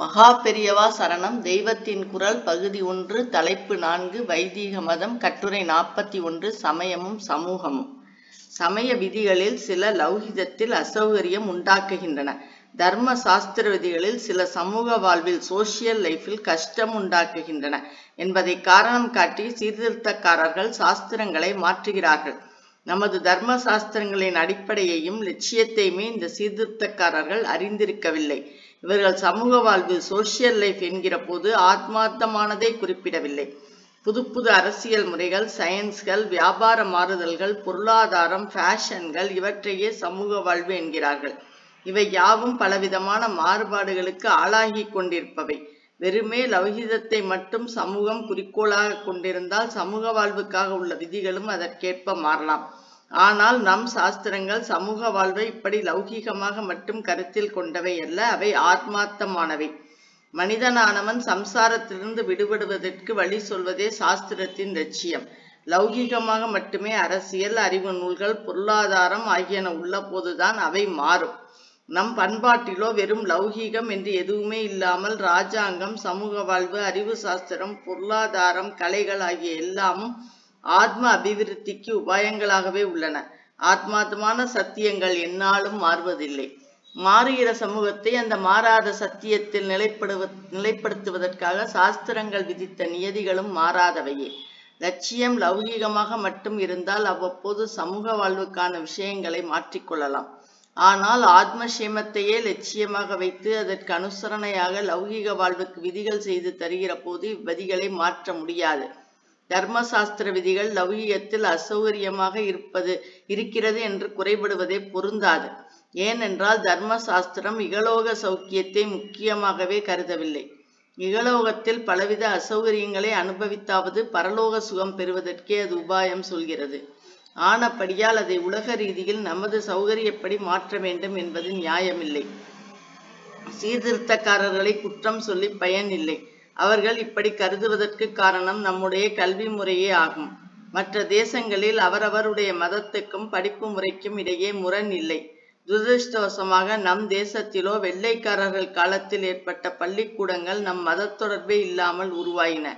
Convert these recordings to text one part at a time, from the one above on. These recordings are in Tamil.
மகா பெரியவா சரணம். தெய்வத்தின் குரல் பகுதி 1 தலைப்பு 4 வைதீக மதம் கட்டுரை 41 சமயமும் சமூகமும். சமய விதிகளில் சில லௌகிகத்தில் அசௌகரியம் உண்டாக்குகின்றன. தர்ம சாஸ்திர விதிகளில் சில சமூக வாழ்வில் சோசியல் லைஃபில் கஷ்டம் உண்டாக்குகின்றன என்பதை காரணம் காட்டி சீர்திருத்தக்காரர்கள் சாஸ்திரங்களை மாற்றுகிறார்கள். நமது தர்ம சாஸ்திரங்களின் அடிப்படையையும் லட்சியத்தையுமே இந்த சீர்திருத்தக்காரர்கள் அறிந்திருக்கவில்லை. இவர்கள் சமூக வாழ்வு சோசியல் லைஃப் என்கிற போது ஆத்மார்த்தமானதை குறிப்பிடவில்லை. புது புது அரசியல் முறைகள், சயின்ஸ்கள், வியாபார மாறுதல்கள், பொருளாதாரம், ஃபேஷன்கள் இவற்றையே சமூக வாழ்வு என்கிறார்கள். இவை யாவும் பலவிதமான மாறுபாடுகளுக்கு ஆளாகி கொண்டிருப்பவை. வெறுமே லௌகிதத்தை மட்டும் சமூகம் குறிக்கோளாக கொண்டிருந்தால் சமூக வாழ்வுக்காக உள்ள விதிகளும் அதற்கேற்ப மாறலாம். ஆனால் நம் சாஸ்திரங்கள் சமூக வாழ்வை இப்படி லௌகீகமாக மட்டும் கருத்தில் கொண்டவை அல்ல, அவை ஆத்மார்த்தமானவை. மனிதனானவன் சம்சாரத்திலிருந்து விடுபடுவதற்கு வழி சொல்வதே சாஸ்திரத்தின் லட்சியம். லௌகீகமாக மட்டுமே அரசியல், அறிவு நூல்கள், பொருளாதாரம் ஆகியன உள்ள போதுதான் அவை மாறும். நம் பண்பாட்டிலோ வெறும் லௌகீகம் என்று எதுவுமே இல்லாமல் ராஜாங்கம், சமூக வாழ்வு, அறிவு சாஸ்திரம், பொருளாதாரம், கலைகள் ஆகிய எல்லாமும் ஆத்ம அபிவிருத்திக்கு உபாயங்களாகவே உள்ளன. ஆத்மார்த்தமான சத்தியங்கள் எந்நாளும் மாறுவதில்லை. மாறுகிற சமூகத்தை அந்த மாறாத சத்தியத்தில் நிலைப்படுத்துவதற்காக சாஸ்திரங்கள் விதித்த நியதிகளும் மாறாதவையே. லட்சியம் லௌகீகமாக மட்டும் இருந்தால் அவ்வப்போது சமூக வாழ்வுக்கான விஷயங்களை மாற்றிக்கொள்ளலாம். ஆனால் ஆத்மசேமத்தையே லட்சியமாக வைத்து அதற்கு அனுசரணையாக லௌகீக வாழ்வுக்கு விதிகள் செய்து தருகிற போது இவ்விதிகளை மாற்ற முடியாது. தர்மசாஸ்திர விதிகள் லௌகீகத்தில் அசௌகரியமாக இருக்கிறது என்று குறைபடுவதே பொருந்தாது. ஏனென்றால் தர்மசாஸ்திரம் இகலோக சௌக்கியத்தை முக்கியமாகவே கருதவில்லை. இகலோகத்தில் பலவித அசௌகரியங்களை அனுபவித்தாவது பரலோக சுகம் பெறுவதற்கே அது உபாயம் சொல்கிறது. ஆனபடியால் அதை உலக ரீதியில் நமது சௌகரியப்படி மாற்ற வேண்டும் என்பது நியாயமில்லை. சீர்திருத்தக்காரர்களை குற்றம் சொல்லி பயன் இல்லை. அவர்கள் இப்படி கருதுவதற்கு காரணம் நம்முடைய கல்வி முறையே ஆகும். மற்ற தேசங்களில் அவரவருடைய மதத்துக்கும் படிப்பு முறைக்கும் இடையே முரண் இல்லை. துரதிருஷ்டவசமாக நம் தேசத்திலோ வெள்ளைக்காரர்கள் காலத்தில் ஏற்பட்ட பள்ளிக்கூடங்கள் நம் மத தொடர்பே இல்லாமல் உருவாயின.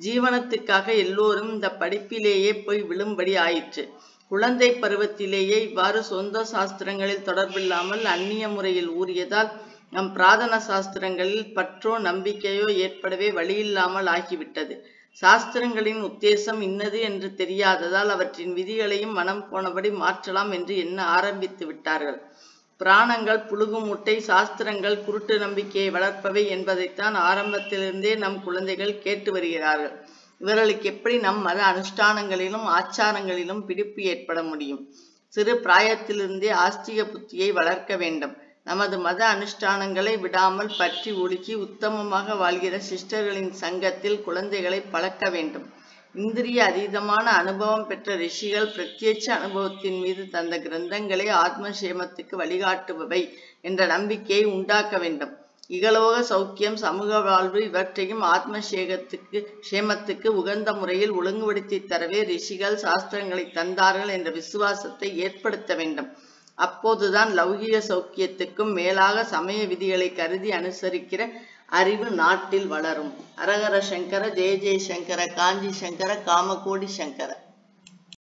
ஜீவனத்துக்காக எல்லோரும் இந்த படிப்பிலேயே போய் விழும்படி ஆயிற்று. குழந்தை பருவத்திலேயே இவ்வாறு சொந்த சாஸ்திரங்களில் தொடர்பில்லாமல் அந்நிய முறையில் ஊறியதால் நம் பிரார்த்தன சாஸ்திரங்களில் பற்றோ நம்பிக்கையோ ஏற்படவே வழியில்லாமல் ஆகிவிட்டது. சாஸ்திரங்களின் உத்தேசம் இன்னது என்று தெரியாததால் அவற்றின் விதிகளையும் மனம் போனபடி மாற்றலாம் என்று எண்ண ஆரம்பித்து விட்டார்கள். புராணங்கள் புழுகு மூட்டை, சாஸ்திரங்கள் குருட்டு நம்பிக்கையை வளர்ப்பவை என்பதைத்தான் ஆரம்பத்திலிருந்தே நம் குழந்தைகள் கேட்டு வருகிறார்கள். இவர்களுக்கு எப்படி நம் மத அனுஷ்டானங்களிலும் ஆச்சாரங்களிலும் பிடிப்பு ஏற்பட முடியும்? சிறு பிராயத்திலிருந்தே ஆஸ்திக புத்தியை வளர்க்க வேண்டும். நமது மத அனுஷ்டானங்களை விடாமல் பற்றி ஒழுக்கி உத்தமமாக வாழ்கிற சிஸ்டர்களின் சங்கத்தில் குழந்தைகளை பழக்க வேண்டும். இந்திரிய அதீதமான அனுபவம் பெற்ற ரிஷிகள் பிரத்யட்ச அனுபவத்தின் மீது தந்த கிரந்தங்களே ஆத்மசேமத்துக்கு வழிகாட்டுபவை என்ற நம்பிக்கையை உண்டாக்க வேண்டும். இகலோக சௌக்கியம், சமூக வாழ்வு இவற்றையும் சேமத்துக்கு உகந்த முறையில் ஒழுங்குபடுத்தி தரவே ரிஷிகள் சாஸ்திரங்களை தந்தார்கள் என்ற விசுவாசத்தை ஏற்படுத்த வேண்டும். அப்போதுதான் லௌகீக சௌக்கியத்துக்கும் மேலாக சமய விதிகளை கருதி அனுசரிக்கிற அறிவு நாட்டில் வளரும். ஹரஹர சங்கர, ஜெய ஜெய சங்கர, காஞ்சி சங்கர, காமகோடி சங்கர.